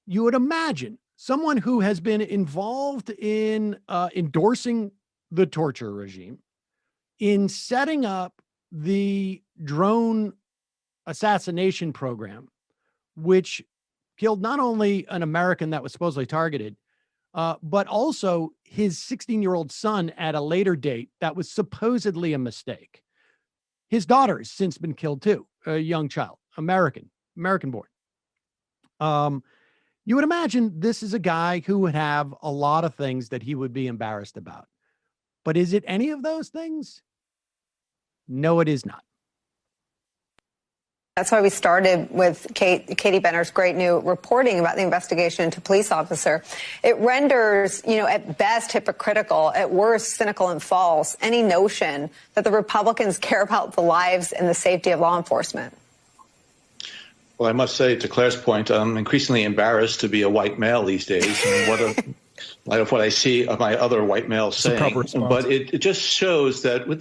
you would imagine someone who has been involved in endorsing the torture regime, in setting up the drone assassination program, which killed not only an American that was supposedly targeted, but also his 16-year-old son at a later date that was supposedly a mistake. His daughter has since been killed too, a young child, American born. You would imagine this is a guy who would have a lot of things that he would be embarrassed about. But is it any of those things? No, it is not. That's why we started with Katie Benner's great new reporting about the investigation into police officer. It renders, at best hypocritical, at worst cynical and false, any notion that the Republicans care about the lives and the safety of law enforcement. Well, I must say, to Claire's point, I'm increasingly embarrassed to be a white male these days. And light of what I see of my other white males saying, but it just shows that with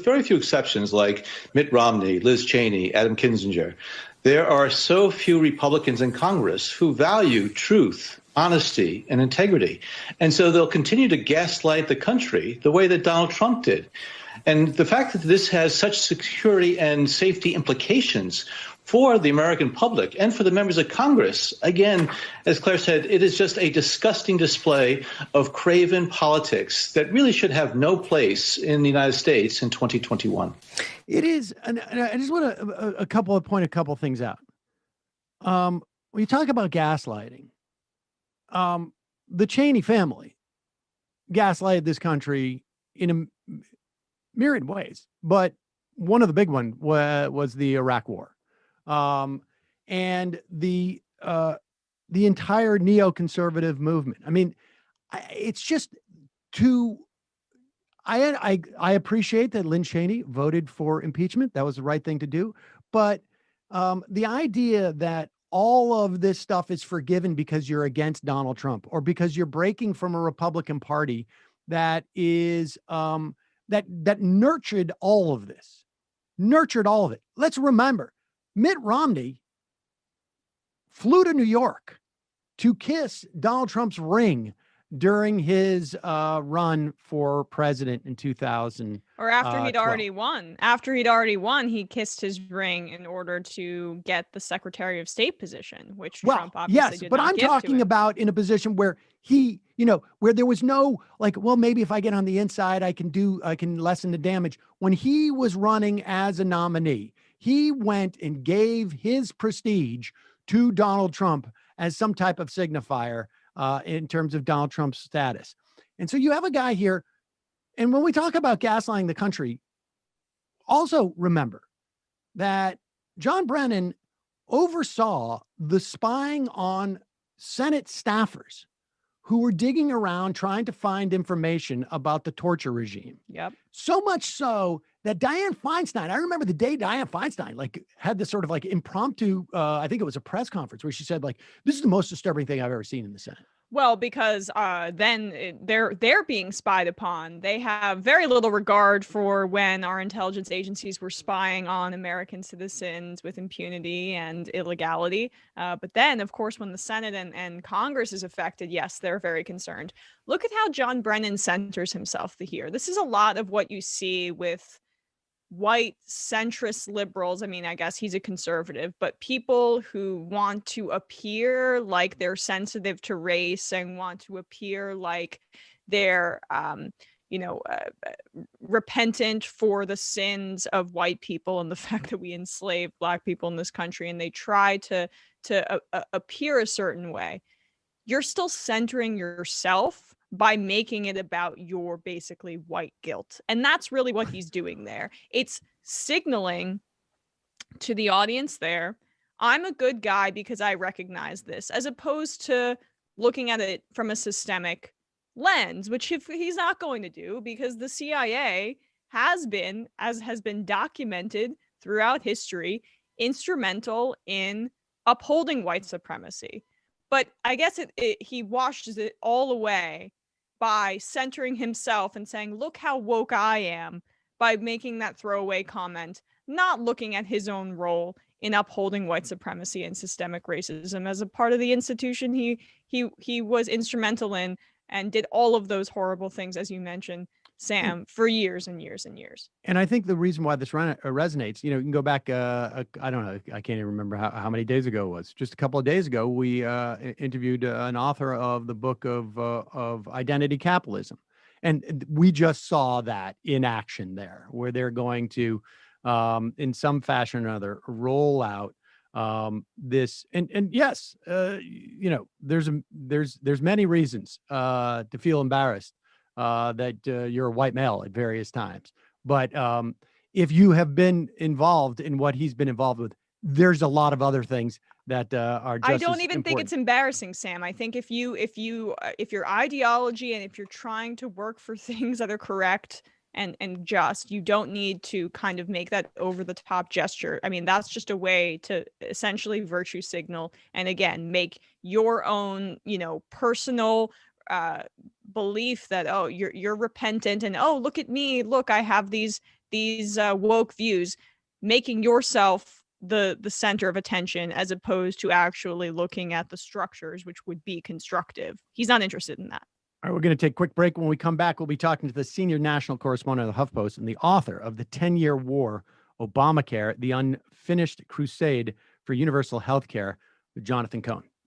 very few exceptions, like Mitt Romney, Liz Cheney, Adam Kinzinger, there are so few Republicans in Congress who value truth, honesty, and integrity. And so they'll continue to gaslight the country the way that Donald Trump did. And the fact that this has such security and safety implications for the American public and for the members of Congress, again, as Claire said, it is just a disgusting display of craven politics that really should have no place in the United States in 2021. It is, and I just want to point a couple things out. When you talk about gaslighting, the Cheney family gaslighted this country in a myriad ways, but one of the big one was the Iraq War. And the entire neoconservative movement. I mean, it's just I appreciate that Lynn Cheney voted for impeachment. That was the right thing to do. But the idea that all of this stuff is forgiven because you're against Donald Trump or because you're breaking from a Republican Party that is that nurtured all of this, Let's remember, Mitt Romney flew to New York to kiss Donald Trump's ring during his run for president in 2000. Or after he'd already won. After he'd already won, he kissed his ring in order to get the Secretary of State position, which Trump obviously did not give to him. Yes, but I'm talking about in a position where he, where there was no maybe if I get on the inside, I can lessen the damage. When he was running as a nominee, he went and gave his prestige to Donald Trump as some type of signifier in terms of Donald Trump's status. And so you have a guy here. And when we talk about gaslighting the country, also remember that John Brennan oversaw the spying on Senate staffers who were digging around trying to find information about the torture regime. Yep. So much so that Dianne Feinstein, I remember the day Dianne Feinstein had this sort of impromptu, I think it was a press conference where she said this is the most disturbing thing I've ever seen in the Senate. Well, because then they're being spied upon. They have very little regard for when our intelligence agencies were spying on American citizens with impunity and illegality. But then, of course, when the Senate and Congress is affected, yes, they're very concerned. Look at how John Brennan centers himself here. This is a lot of what you see with white centrist liberals. I mean, I guess he's a conservative, but people who want to appear like they're sensitive to race and want to appear like they're, repentant for the sins of white people and the fact that we enslaved Black people in this country, and they try to appear a certain way. You're still centering yourself by making it about your basically white guilt. And that's really what he's doing there. It's signaling to the audience there, I'm a good guy because I recognize this, as opposed to looking at it from a systemic lens, which he's not going to do, because the CIA has been, as has been documented throughout history, instrumental in upholding white supremacy. But I guess he washes it all away by centering himself and saying, look how woke I am, by making that throwaway comment, not looking at his own role in upholding white supremacy and systemic racism as a part of the institution he was instrumental in, and did all of those horrible things, as you mentioned, Sam, for years and years and years. And I think the reason why this resonates, you can go back, I don't know, I can't even remember how many days ago it was. Just a couple of days ago, we interviewed an author of the book of Identity Capitalism. And we just saw that in action there, where they're going to, in some fashion or another, roll out this. And yes, there's many reasons to feel embarrassed that you're a white male at various times. But if you have been involved in what he's been involved with, there's a lot of other things that are just I don't even think it's embarrassing, Sam. I think if your ideology and if you're trying to work for things that are correct and just, you don't need to kind of make that over the top gesture. I mean, that's just a way to essentially virtue signal, and again, make your own, personal belief that, oh, you're repentant, and oh, look at me, look, I have these woke views, making yourself the center of attention, as opposed to actually looking at the structures, which would be constructive. He's not interested in that. All right, we're going to take a quick break. When we come back, we'll be talking to the senior national correspondent of the HuffPost and the author of The 10-Year War, Obamacare, The Unfinished Crusade for Universal Healthcare, with Jonathan Cohn.